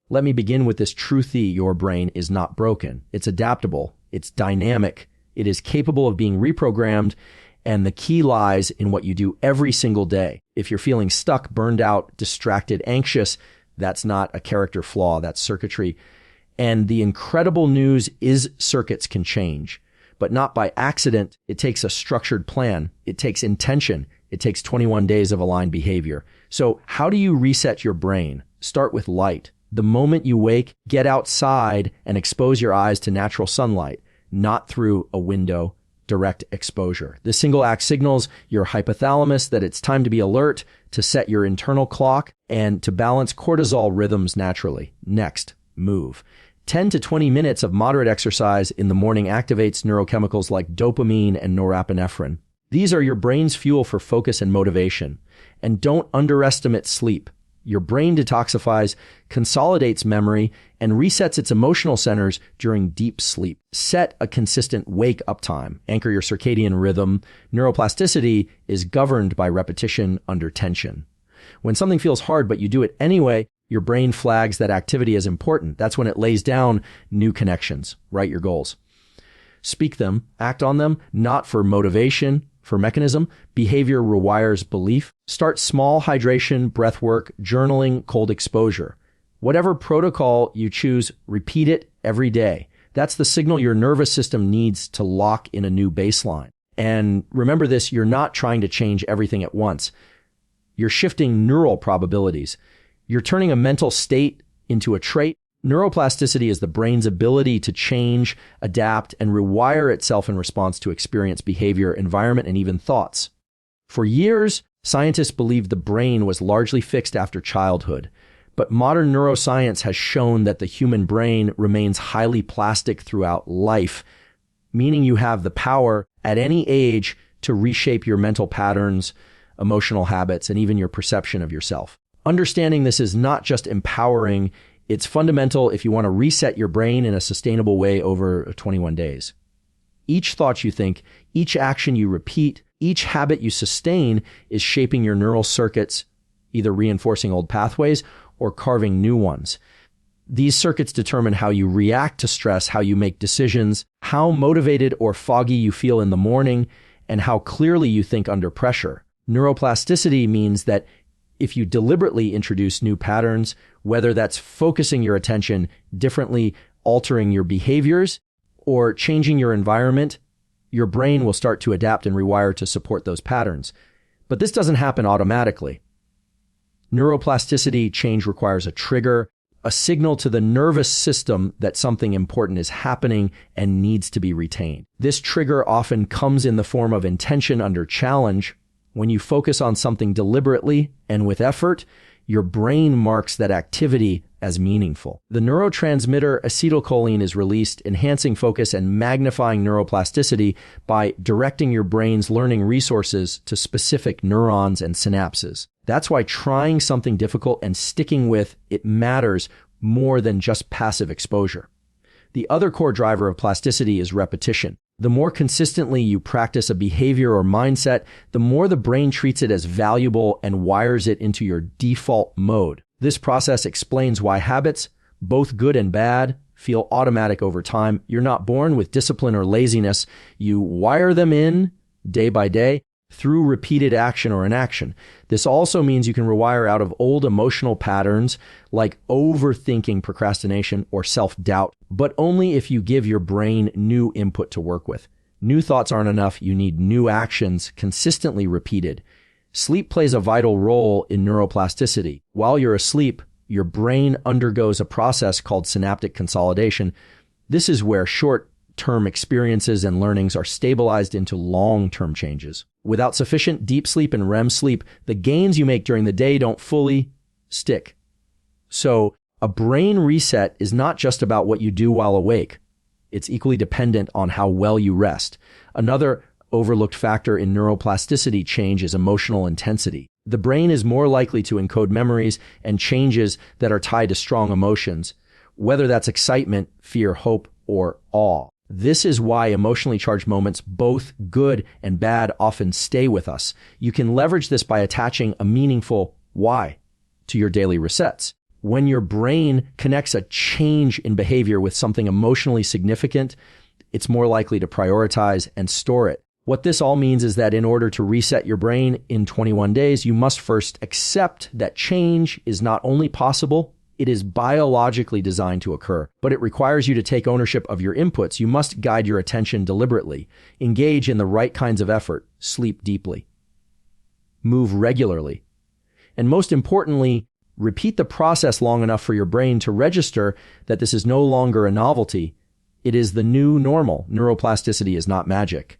Let me begin with this truthy: your brain is not broken. It's adaptable. It's dynamic. It is capable of being reprogrammed, and the key lies in what you do every single day. If you're feeling stuck, burned out, distracted, anxious, that's not a character flaw, that's circuitry. And the incredible news is circuits can change, but not by accident. It takes a structured plan. It takes intention. It takes 21 days of aligned behavior. So how do you reset your brain? Start with light. The moment you wake, get outside and expose your eyes to natural sunlight, not through a window, direct exposure. This single act signals your hypothalamus that it's time to be alert, to set your internal clock, and to balance cortisol rhythms naturally. Next, move. 10 to 20 minutes of moderate exercise in the morning activates neurochemicals like dopamine and norepinephrine. These are your brain's fuel for focus and motivation. And don't underestimate sleep. Your brain detoxifies, consolidates memory, and resets its emotional centers during deep sleep. Set a consistent wake-up time. Anchor your circadian rhythm. Neuroplasticity is governed by repetition under tension. When something feels hard but you do it anyway, your brain flags that activity as important. That's when it lays down new connections. Write your goals. Speak them, act on them, not for motivation, for mechanism. Behavior rewires belief. Start small: hydration, breath work, journaling, cold exposure. Whatever protocol you choose, repeat it every day. That's the signal your nervous system needs to lock in a new baseline. And remember this, you're not trying to change everything at once. You're shifting neural probabilities. You're turning a mental state into a trait. Neuroplasticity is the brain's ability to change, adapt, and rewire itself in response to experience, behavior, environment, and even thoughts. For years, scientists believed the brain was largely fixed after childhood, but modern neuroscience has shown that the human brain remains highly plastic throughout life, meaning you have the power at any age to reshape your mental patterns, emotional habits, and even your perception of yourself. Understanding this is not just empowering, it's fundamental if you want to reset your brain in a sustainable way over 21 days. Each thought you think, each action you repeat, each habit you sustain is shaping your neural circuits, either reinforcing old pathways or carving new ones. These circuits determine how you react to stress, how you make decisions, how motivated or foggy you feel in the morning, and how clearly you think under pressure. Neuroplasticity means that if you deliberately introduce new patterns, whether that's focusing your attention differently, altering your behaviors, or changing your environment, your brain will start to adapt and rewire to support those patterns. But this doesn't happen automatically. Neuroplasticity change requires a trigger, a signal to the nervous system that something important is happening and needs to be retained. This trigger often comes in the form of intention under challenge. When you focus on something deliberately and with effort, your brain marks that activity as meaningful. The neurotransmitter acetylcholine is released, enhancing focus and magnifying neuroplasticity by directing your brain's learning resources to specific neurons and synapses. That's why trying something difficult and sticking with it matters more than just passive exposure. The other core driver of plasticity is repetition. The more consistently you practice a behavior or mindset, the more the brain treats it as valuable and wires it into your default mode. This process explains why habits, both good and bad, feel automatic over time. You're not born with discipline or laziness. You wire them in day by day through repeated action or inaction. This also means you can rewire out of old emotional patterns like overthinking, procrastination, or self-doubt, but only if you give your brain new input to work with. New thoughts aren't enough. You need new actions consistently repeated. Sleep plays a vital role in neuroplasticity. While you're asleep, your brain undergoes a process called synaptic consolidation. This is where short-term experiences and learnings are stabilized into long-term changes. Without sufficient deep sleep and REM sleep, the gains you make during the day don't fully stick. So a brain reset is not just about what you do while awake. It's equally dependent on how well you rest. Another overlooked factor in neuroplasticity change is emotional intensity. The brain is more likely to encode memories and changes that are tied to strong emotions, whether that's excitement, fear, hope, or awe. This is why emotionally charged moments, both good and bad, often stay with us. You can leverage this by attaching a meaningful why to your daily resets. When your brain connects a change in behavior with something emotionally significant, it's more likely to prioritize and store it. What this all means is that in order to reset your brain in 21 days, you must first accept that change is not only possible, it is biologically designed to occur, but it requires you to take ownership of your inputs. You must guide your attention deliberately, engage in the right kinds of effort, sleep deeply, move regularly, and most importantly, repeat the process long enough for your brain to register that this is no longer a novelty. It is the new normal. Neuroplasticity is not magic.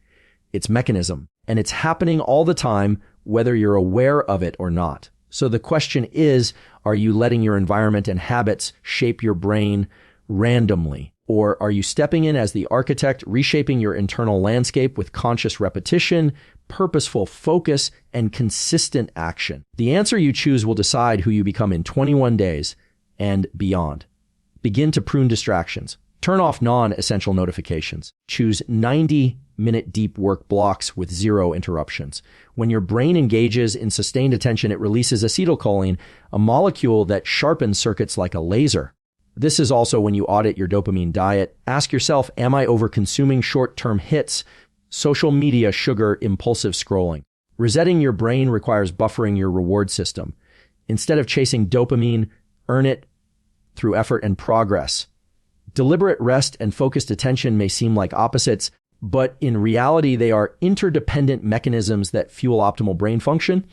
It's mechanism, and it's happening all the time, whether you're aware of it or not. So the question is, are you letting your environment and habits shape your brain randomly? Or are you stepping in as the architect, reshaping your internal landscape with conscious repetition, purposeful focus, and consistent action? The answer you choose will decide who you become in 21 days and beyond. Begin to prune distractions. Turn off non-essential notifications. Choose 90-minute deep work blocks with 0 interruptions. When your brain engages in sustained attention, it releases acetylcholine, a molecule that sharpens circuits like a laser. This is also when you audit your dopamine diet. Ask yourself, am I over-consuming short-term hits, social media, sugar, impulsive scrolling? Resetting your brain requires buffering your reward system. Instead of chasing dopamine, earn it through effort and progress. Deliberate rest and focused attention may seem like opposites, but in reality, they are interdependent mechanisms that fuel optimal brain function.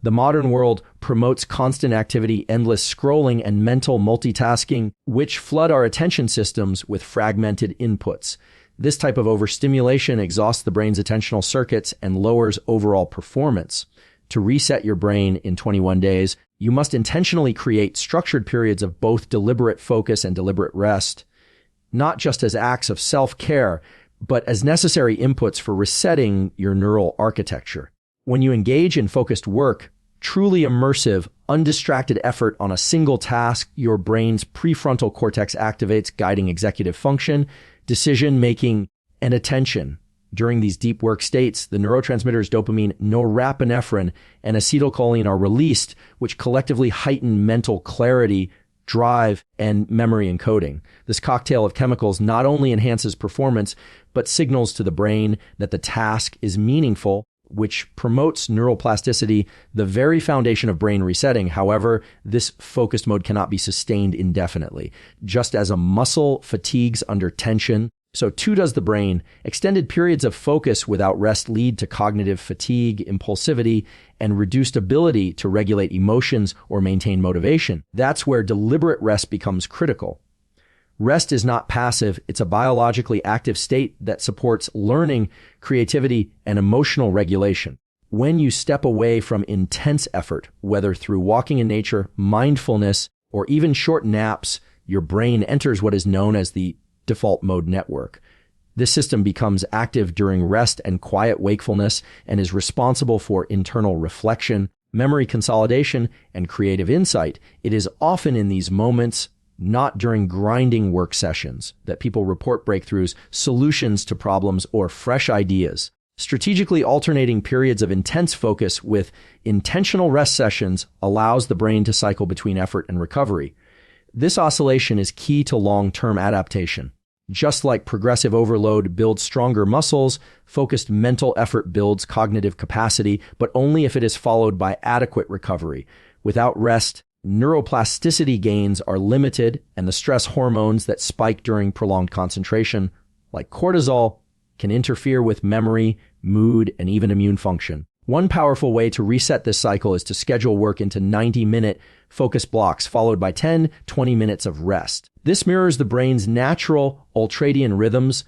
The modern world promotes constant activity, endless scrolling, and mental multitasking, which flood our attention systems with fragmented inputs. This type of overstimulation exhausts the brain's attentional circuits and lowers overall performance. To reset your brain in 21 days, you must intentionally create structured periods of both deliberate focus and deliberate rest, not just as acts of self-care, but as necessary inputs for resetting your neural architecture. When you engage in focused work, truly immersive, undistracted effort on a single task, your brain's prefrontal cortex activates, guiding executive function, decision-making, and attention. During these deep work states, the neurotransmitters dopamine, norepinephrine, and acetylcholine are released, which collectively heighten mental clarity, drive, and memory encoding. This cocktail of chemicals not only enhances performance, but signals to the brain that the task is meaningful, which promotes neuroplasticity, the very foundation of brain resetting. However, this focused mode cannot be sustained indefinitely. Just as a muscle fatigues under tension, so too does the brain. Extended periods of focus without rest lead to cognitive fatigue, impulsivity, and reduced ability to regulate emotions or maintain motivation. That's where deliberate rest becomes critical. Rest is not passive. It's a biologically active state that supports learning, creativity, and emotional regulation. When you step away from intense effort, whether through walking in nature, mindfulness, or even short naps, your brain enters what is known as the default mode network. This system becomes active during rest and quiet wakefulness and is responsible for internal reflection, memory consolidation, and creative insight. It is often in these moments, not during grinding work sessions, that people report breakthroughs, solutions to problems, or fresh ideas. Strategically alternating periods of intense focus with intentional rest sessions allows the brain to cycle between effort and recovery. This oscillation is key to long-term adaptation. Just like progressive overload builds stronger muscles, focused mental effort builds cognitive capacity, but only if it is followed by adequate recovery. Without rest, neuroplasticity gains are limited, and the stress hormones that spike during prolonged concentration, like cortisol, can interfere with memory, mood, and even immune function. One powerful way to reset this cycle is to schedule work into 90-minute focus blocks, followed by 10-20 minutes of rest. This mirrors the brain's natural ultradian rhythms,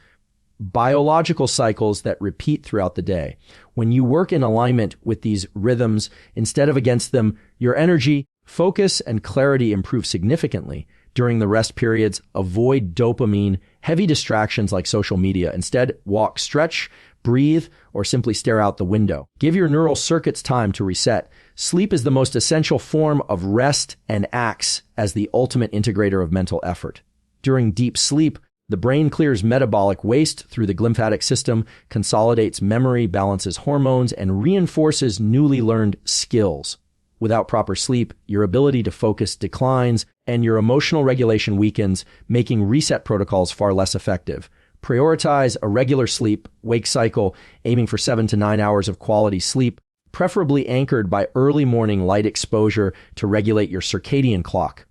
biological cycles that repeat throughout the day. When you work in alignment with these rhythms instead of against them, your energy, focus, and clarity improve significantly. During the rest periods, avoid dopamine, heavy distractions like social media. Instead, walk, stretch, breathe, or simply stare out the window. Give your neural circuits time to reset. Sleep is the most essential form of rest and acts as the ultimate integrator of mental effort. During deep sleep, the brain clears metabolic waste through the glymphatic system, consolidates memory, balances hormones, and reinforces newly learned skills. Without proper sleep, your ability to focus declines and your emotional regulation weakens, making reset protocols far less effective. Prioritize a regular sleep-wake cycle, aiming for 7 to 9 hours of quality sleep, preferably anchored by early morning light exposure to regulate your circadian clock.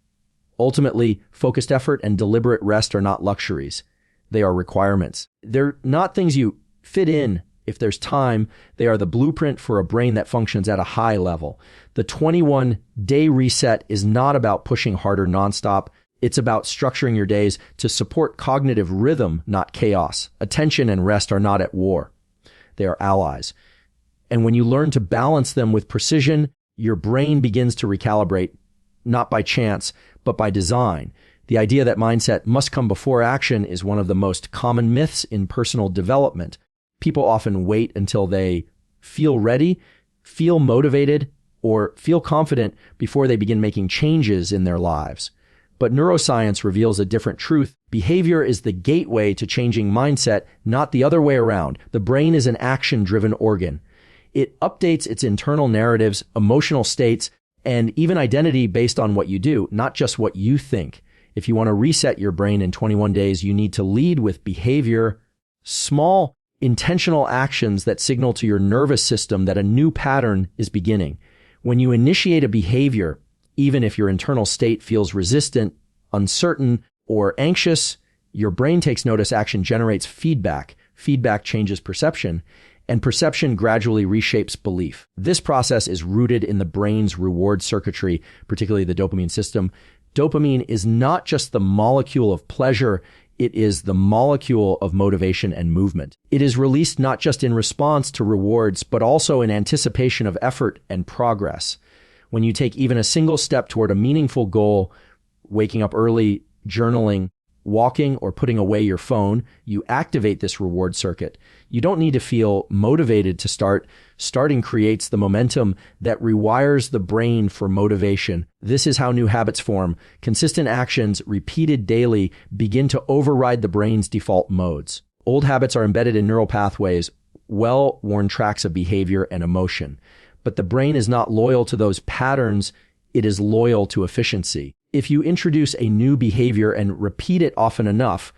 Ultimately, focused effort and deliberate rest are not luxuries. They are requirements. They're not things you fit in if there's time. They are the blueprint for a brain that functions at a high level. The 21-day reset is not about pushing harder nonstop. It's about structuring your days to support cognitive rhythm, not chaos. Attention and rest are not at war. They are allies. And when you learn to balance them with precision, your brain begins to recalibrate, not by chance, but by design. The idea that mindset must come before action is one of the most common myths in personal development. People often wait until they feel ready, feel motivated, or feel confident before they begin making changes in their lives. But neuroscience reveals a different truth. Behavior is the gateway to changing mindset, not the other way around. The brain is an action-driven organ. It updates its internal narratives, emotional states, and even identity based on what you do, not just what you think. If you want to reset your brain in 21 days, you need to lead with behavior, small, intentional actions that signal to your nervous system that a new pattern is beginning. When you initiate a behavior, even if your internal state feels resistant, uncertain, or anxious, your brain takes notice. Action generates feedback. Feedback changes perception, and perception gradually reshapes belief. This process is rooted in the brain's reward circuitry, particularly the dopamine system. Dopamine is not just the molecule of pleasure, it is the molecule of motivation and movement. It is released not just in response to rewards, but also in anticipation of effort and progress. When you take even a single step toward a meaningful goal, waking up early, journaling, walking, or putting away your phone, you activate this reward circuit. You don't need to feel motivated to start. Starting creates the momentum that rewires the brain for motivation. This is how new habits form. Consistent actions, repeated daily, begin to override the brain's default modes. Old habits are embedded in neural pathways, well-worn tracks of behavior and emotion. But the brain is not loyal to those patterns. It is loyal to efficiency. If you introduce a new behavior and repeat it often enough,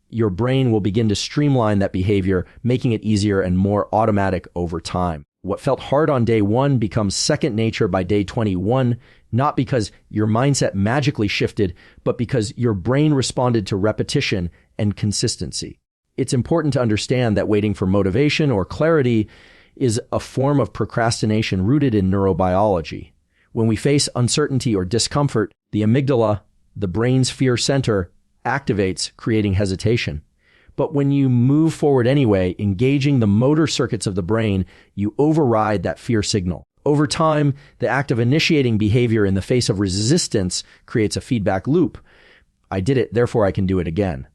your brain will begin to streamline that behavior, making it easier and more automatic over time. What felt hard on day 1 becomes second nature by day 21, not because your mindset magically shifted, but because your brain responded to repetition and consistency. It's important to understand that waiting for motivation or clarity is a form of procrastination rooted in neurobiology. When we face uncertainty or discomfort, the amygdala, the brain's fear center, activates, creating hesitation. But when you move forward anyway, engaging the motor circuits of the brain, you override that fear signal. Over time, the act of initiating behavior in the face of resistance creates a feedback loop. I did it, therefore I can do it again.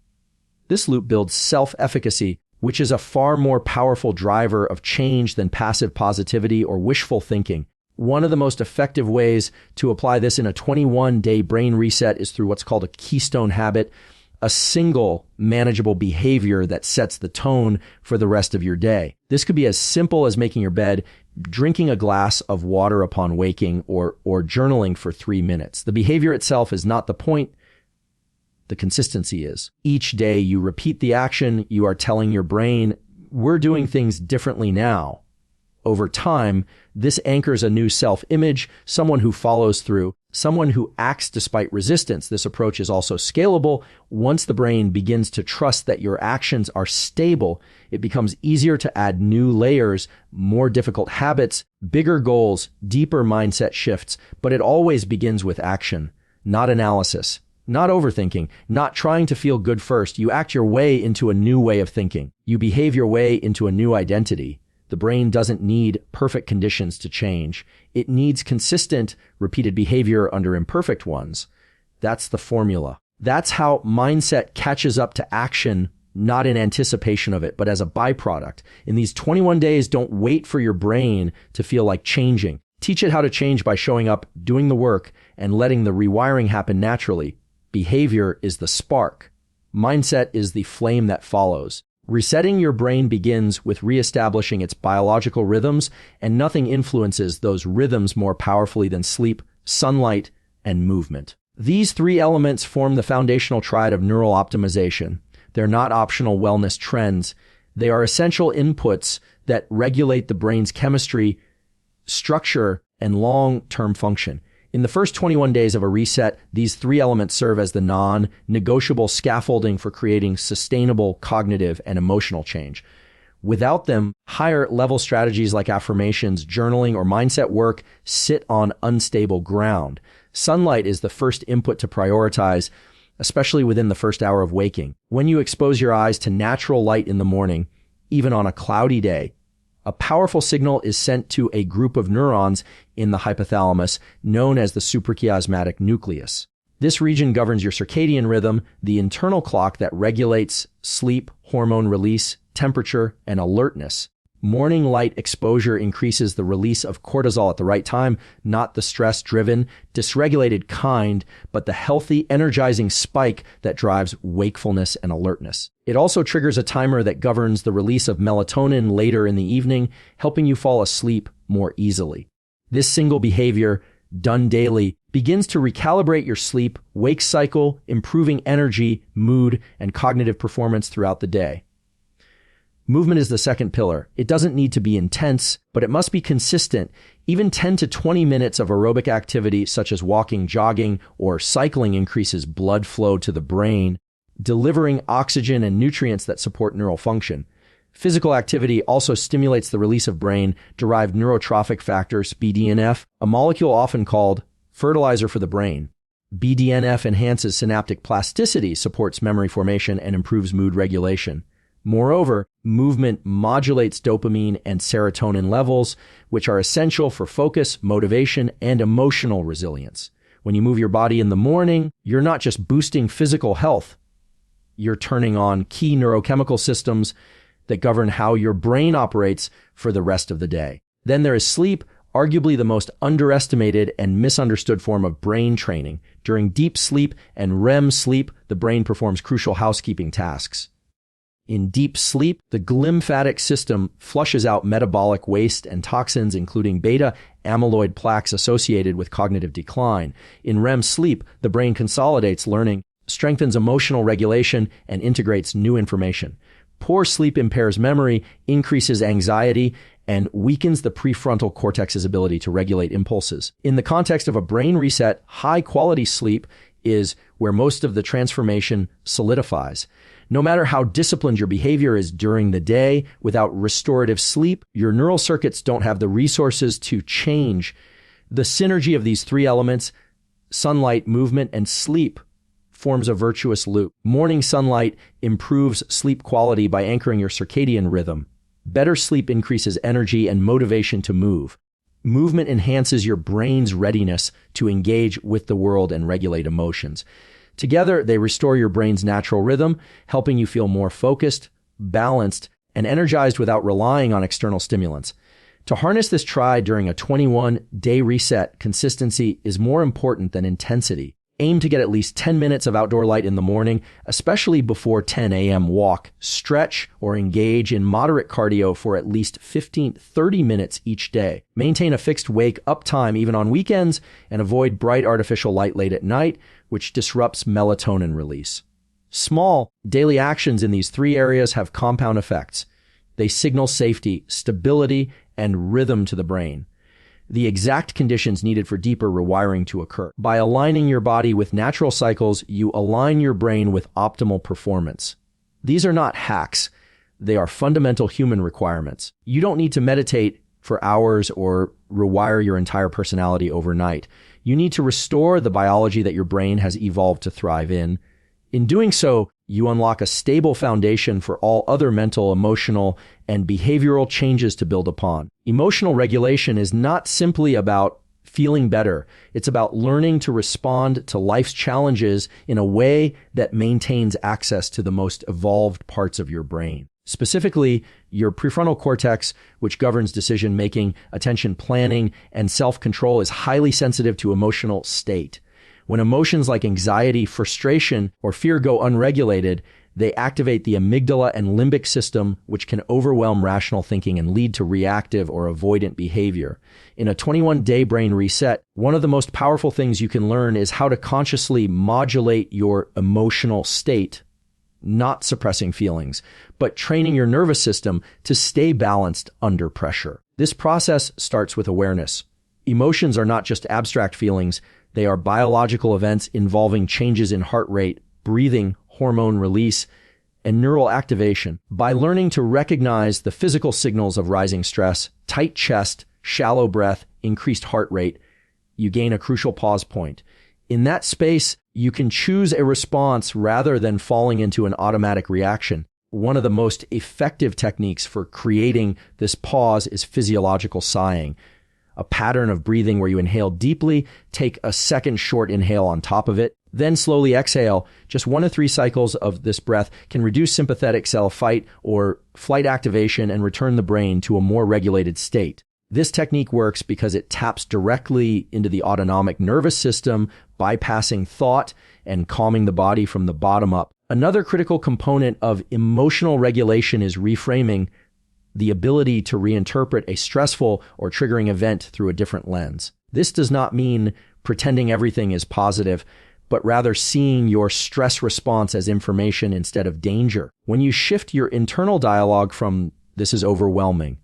This loop builds self-efficacy, which is a far more powerful driver of change than passive positivity or wishful thinking. One of the most effective ways to apply this in a 21-day brain reset is through what's called a keystone habit, a single manageable behavior that sets the tone for the rest of your day. This could be as simple as making your bed, drinking a glass of water upon waking, or journaling for 3 minutes. The behavior itself is not the point. The consistency is. Each day you repeat the action, you are telling your brain, we're doing things differently now. Over time, this anchors a new self-image, someone who follows through, someone who acts despite resistance. This approach is also scalable. Once the brain begins to trust that your actions are stable, it becomes easier to add new layers, more difficult habits, bigger goals, deeper mindset shifts. But it always begins with action, not analysis, not overthinking, not trying to feel good first. You act your way into a new way of thinking. You behave your way into a new identity. The brain doesn't need perfect conditions to change. It needs consistent, repeated behavior under imperfect ones. That's the formula. That's how mindset catches up to action, not in anticipation of it, but as a byproduct. In these 21 days, don't wait for your brain to feel like changing. Teach it how to change by showing up, doing the work, and letting the rewiring happen naturally. Behavior is the spark. Mindset is the flame that follows. Resetting your brain begins with reestablishing its biological rhythms, and nothing influences those rhythms more powerfully than sleep, sunlight, and movement. These three elements form the foundational triad of neural optimization. They're not optional wellness trends. They are essential inputs that regulate the brain's chemistry, structure, and long-term function. In the first 21 days of a reset, these three elements serve as the non-negotiable scaffolding for creating sustainable cognitive and emotional change. Without them, higher-level strategies like affirmations, journaling, or mindset work sit on unstable ground. Sunlight is the first input to prioritize, especially within the first hour of waking. When you expose your eyes to natural light in the morning, even on a cloudy day, a powerful signal is sent to a group of neurons in the hypothalamus known as the suprachiasmatic nucleus. This region governs your circadian rhythm, the internal clock that regulates sleep, hormone release, temperature, and alertness. Morning light exposure increases the release of cortisol at the right time, not the stress-driven, dysregulated kind, but the healthy, energizing spike that drives wakefulness and alertness. It also triggers a timer that governs the release of melatonin later in the evening, helping you fall asleep more easily. This single behavior, done daily, begins to recalibrate your sleep-wake cycle, improving energy, mood, and cognitive performance throughout the day. Movement is the second pillar. It doesn't need to be intense, but it must be consistent. Even 10 to 20 minutes of aerobic activity, such as walking, jogging, or cycling, increases blood flow to the brain, delivering oxygen and nutrients that support neural function. Physical activity also stimulates the release of brain-derived neurotrophic factors, BDNF, a molecule often called fertilizer for the brain. BDNF enhances synaptic plasticity, supports memory formation, and improves mood regulation. Moreover, movement modulates dopamine and serotonin levels, which are essential for focus, motivation, and emotional resilience. When you move your body in the morning, you're not just boosting physical health. You're turning on key neurochemical systems that govern how your brain operates for the rest of the day. Then there is sleep, arguably the most underestimated and misunderstood form of brain training. During deep sleep and REM sleep, the brain performs crucial housekeeping tasks. In deep sleep, the glymphatic system flushes out metabolic waste and toxins, including beta amyloid plaques associated with cognitive decline. In REM sleep, the brain consolidates learning, strengthens emotional regulation, and integrates new information. Poor sleep impairs memory, increases anxiety, and weakens the prefrontal cortex's ability to regulate impulses. In the context of a brain reset, high-quality sleep is where most of the transformation solidifies. No matter how disciplined your behavior is during the day, without restorative sleep, your neural circuits don't have the resources to change. The synergy of these three elements, sunlight, movement, and sleep, forms a virtuous loop. Morning sunlight improves sleep quality by anchoring your circadian rhythm. Better sleep increases energy and motivation to move. Movement enhances your brain's readiness to engage with the world and regulate emotions. Together, they restore your brain's natural rhythm, helping you feel more focused, balanced, and energized without relying on external stimulants. To harness this triad during a 21-day reset, consistency is more important than intensity. Aim to get at least 10 minutes of outdoor light in the morning, especially before 10 a.m. Walk, stretch, or engage in moderate cardio for at least 15-30 minutes each day. Maintain a fixed wake-up time even on weekends, and avoid bright artificial light late at night, which disrupts melatonin release. Small, daily actions in these three areas have compound effects. They signal safety, stability, and rhythm to the brain, the exact conditions needed for deeper rewiring to occur. By aligning your body with natural cycles, you align your brain with optimal performance. These are not hacks. They are fundamental human requirements. You don't need to meditate for hours or rewire your entire personality overnight. You need to restore the biology that your brain has evolved to thrive in. In doing so, you unlock a stable foundation for all other mental, emotional, and behavioral changes to build upon. Emotional regulation is not simply about feeling better. It's about learning to respond to life's challenges in a way that maintains access to the most evolved parts of your brain. Specifically, your prefrontal cortex, which governs decision-making, attention planning, and self-control, is highly sensitive to emotional state. When emotions like anxiety, frustration, or fear go unregulated, They activate the amygdala and limbic system, which can overwhelm rational thinking and lead to reactive or avoidant behavior. In a 21-day brain reset, one of the most powerful things you can learn is how to consciously modulate your emotional state, not suppressing feelings, but training your nervous system to stay balanced under pressure. This process starts with awareness. Emotions are not just abstract feelings. They are biological events involving changes in heart rate, breathing, hormone release, and neural activation. By learning to recognize the physical signals of rising stress, tight chest, shallow breath, increased heart rate, you gain a crucial pause point. In that space, you can choose a response rather than falling into an automatic reaction. One of the most effective techniques for creating this pause is physiological sighing, a pattern of breathing where you inhale deeply, take a second short inhale on top of it, then slowly exhale. Just 1 to 3 cycles of this breath can reduce sympathetic cell fight or flight activation and return the brain to a more regulated state. This technique works because it taps directly into the autonomic nervous system, bypassing thought and calming the body from the bottom up. Another critical component of emotional regulation is reframing, the ability to reinterpret a stressful or triggering event through a different lens. This does not mean pretending everything is positive, but rather seeing your stress response as information instead of danger. When you shift your internal dialogue from "this is overwhelming"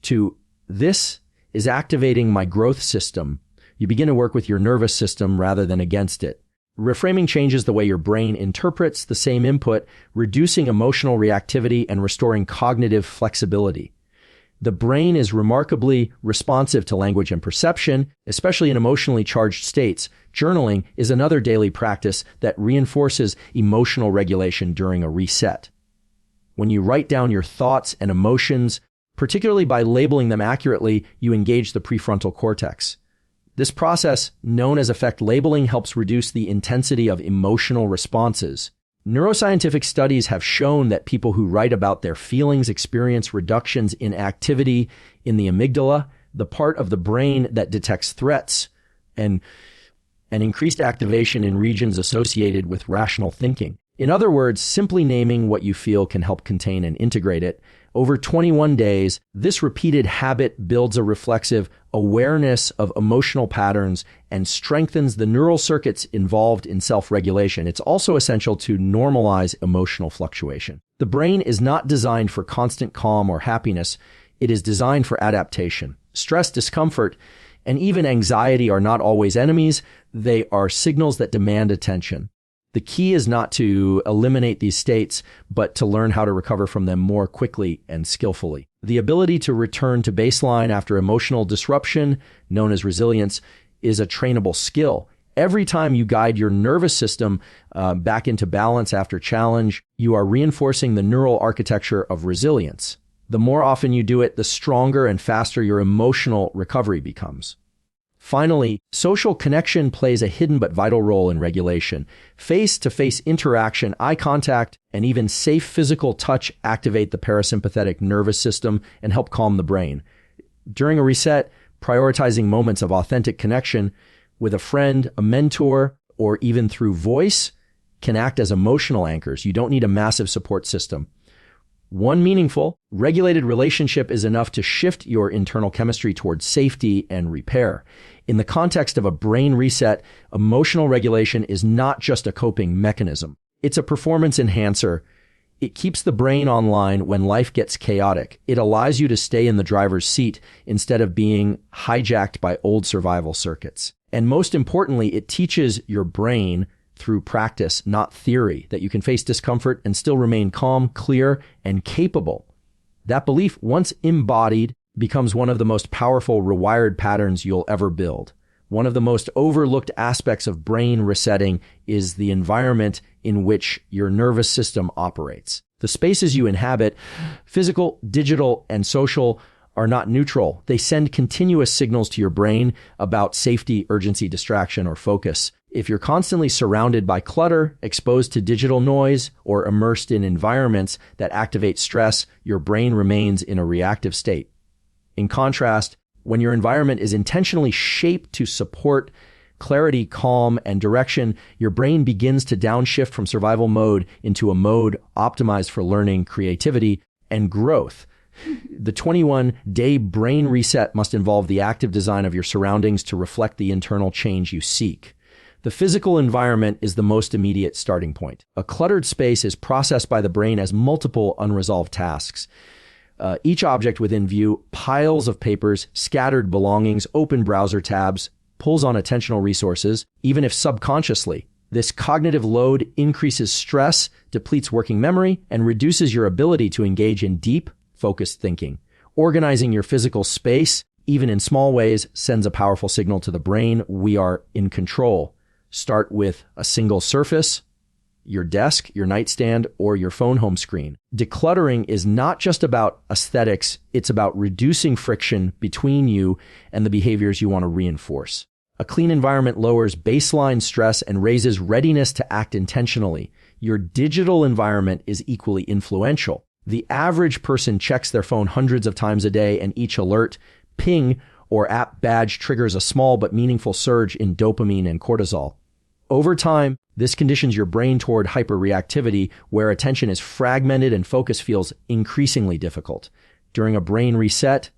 to "this is activating my growth system," you begin to work with your nervous system rather than against it. Reframing changes the way your brain interprets the same input, reducing emotional reactivity and restoring cognitive flexibility. The brain is remarkably responsive to language and perception, especially in emotionally charged states. Journaling is another daily practice that reinforces emotional regulation during a reset. When you write down your thoughts and emotions, particularly by labeling them accurately, you engage the prefrontal cortex. This process, known as affect labeling, helps reduce the intensity of emotional responses. Neuroscientific studies have shown that people who write about their feelings experience reductions in activity in the amygdala, the part of the brain that detects threats, and increased activation in regions associated with rational thinking. In other words, simply naming what you feel can help contain and integrate it. Over 21 days, this repeated habit builds a reflexive awareness of emotional patterns and strengthens the neural circuits involved in self-regulation. It's also essential to normalize emotional fluctuation. The brain is not designed for constant calm or happiness. It is designed for adaptation. Stress, discomfort, and even anxiety are not always enemies. They are signals that demand attention. The key is not to eliminate these states, but to learn how to recover from them more quickly and skillfully. The ability to return to baseline after emotional disruption, known as resilience, is a trainable skill. Every time you guide your nervous system back into balance after challenge, you are reinforcing the neural architecture of resilience. The more often you do it, the stronger and faster your emotional recovery becomes. Finally, social connection plays a hidden but vital role in regulation. Face-to-face interaction, eye contact, and even safe physical touch activate the parasympathetic nervous system and help calm the brain. During a reset, prioritizing moments of authentic connection with a friend, a mentor, or even through voice can act as emotional anchors. You don't need a massive support system. One meaningful, regulated relationship is enough to shift your internal chemistry towards safety and repair. In the context of a brain reset, emotional regulation is not just a coping mechanism. It's a performance enhancer. It keeps the brain online when life gets chaotic. It allows you to stay in the driver's seat instead of being hijacked by old survival circuits. And most importantly, it teaches your brain through practice, not theory, that you can face discomfort and still remain calm, clear, and capable. That belief, once embodied, becomes one of the most powerful rewired patterns you'll ever build. One of the most overlooked aspects of brain resetting is the environment in which your nervous system operates. The spaces you inhabit, physical, digital, and social, are not neutral. They send continuous signals to your brain about safety, urgency, distraction, or focus. If you're constantly surrounded by clutter, exposed to digital noise, or immersed in environments that activate stress, your brain remains in a reactive state. In contrast, when your environment is intentionally shaped to support clarity, calm, and direction, your brain begins to downshift from survival mode into a mode optimized for learning, creativity, and growth. The 21-day brain reset must involve the active design of your surroundings to reflect the internal change you seek. The physical environment is the most immediate starting point. A cluttered space is processed by the brain as multiple unresolved tasks. Each object within view, piles of papers, scattered belongings, open browser tabs, pulls on attentional resources, even if subconsciously. This cognitive load increases stress, depletes working memory, and reduces your ability to engage in deep, focused thinking. Organizing your physical space, even in small ways, sends a powerful signal to the brain we are in control. Start with a single surface, your desk, your nightstand, or your phone home screen. Decluttering is not just about aesthetics, it's about reducing friction between you and the behaviors you want to reinforce. A clean environment lowers baseline stress and raises readiness to act intentionally. Your digital environment is equally influential. The average person checks their phone hundreds of times a day, and each alert, ping, or app badge triggers a small but meaningful surge in dopamine and cortisol. Over time, this conditions your brain toward hyperreactivity, where attention is fragmented and focus feels increasingly difficult. During a brain reset,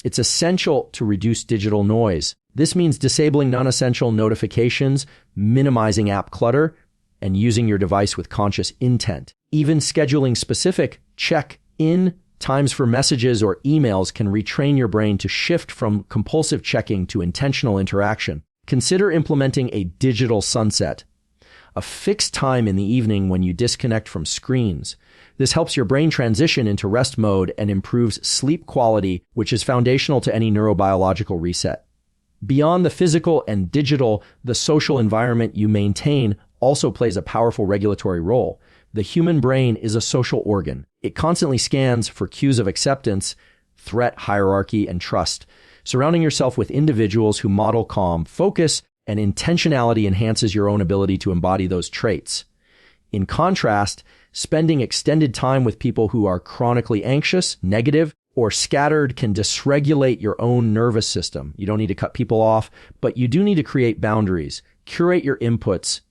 it's essential to reduce digital noise. This means disabling non-essential notifications, minimizing app clutter, and using your device with conscious intent. Even scheduling specific check-in times for messages or emails can retrain your brain to shift from compulsive checking to intentional interaction. Consider implementing a digital sunset, a fixed time in the evening when you disconnect from screens. This helps your brain transition into rest mode and improves sleep quality, which is foundational to any neurobiological reset. Beyond the physical and digital, the social environment you maintain also plays a powerful regulatory role. The human brain is a social organ. It constantly scans for cues of acceptance, threat, hierarchy, and trust. Surrounding yourself with individuals who model calm, focus, and intentionality enhances your own ability to embody those traits. In contrast, spending extended time with people who are chronically anxious, negative, or scattered can dysregulate your own nervous system. You don't need to cut people off, but you do need to create boundaries, curate your inputs.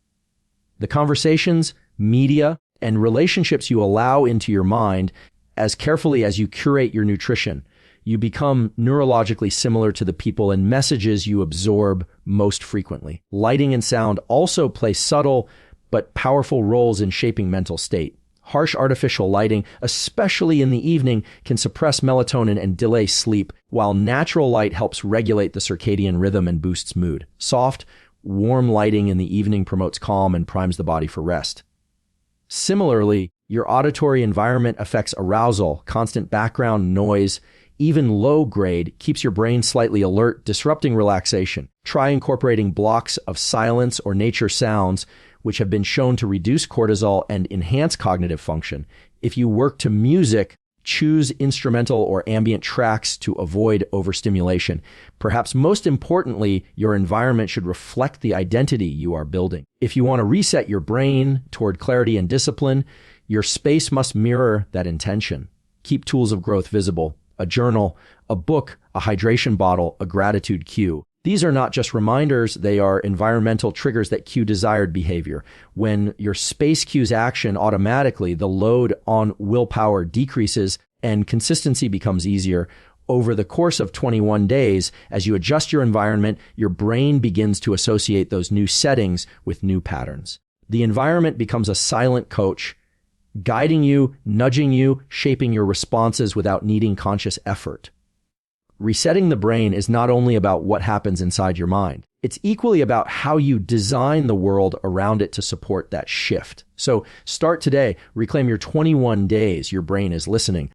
The conversations, media, and relationships you allow into your mind as carefully as you curate your nutrition. You become neurologically similar to the people and messages you absorb most frequently. Lighting and sound also play subtle but powerful roles in shaping mental state. Harsh artificial lighting, especially in the evening, can suppress melatonin and delay sleep, while natural light helps regulate the circadian rhythm and boosts mood. Soft, warm lighting in the evening promotes calm and primes the body for rest. Similarly, your auditory environment affects arousal. Constant background noise, even low grade, keeps your brain slightly alert, disrupting relaxation. Try incorporating blocks of silence or nature sounds, which have been shown to reduce cortisol and enhance cognitive function. If you work to music, choose instrumental or ambient tracks to avoid overstimulation. Perhaps most importantly, your environment should reflect the identity you are building. If you want to reset your brain toward clarity and discipline, your space must mirror that intention. Keep tools of growth visible: a journal, a book, a hydration bottle, a gratitude cue. These are not just reminders, they are environmental triggers that cue desired behavior. When your space cues action automatically, the load on willpower decreases and consistency becomes easier. Over the course of 21 days, as you adjust your environment, your brain begins to associate those new settings with new patterns. The environment becomes a silent coach, guiding you, nudging you, shaping your responses without needing conscious effort. Resetting the brain is not only about what happens inside your mind. It's equally about how you design the world around it to support that shift. So start today. Reclaim your 21 days. Your brain is listening.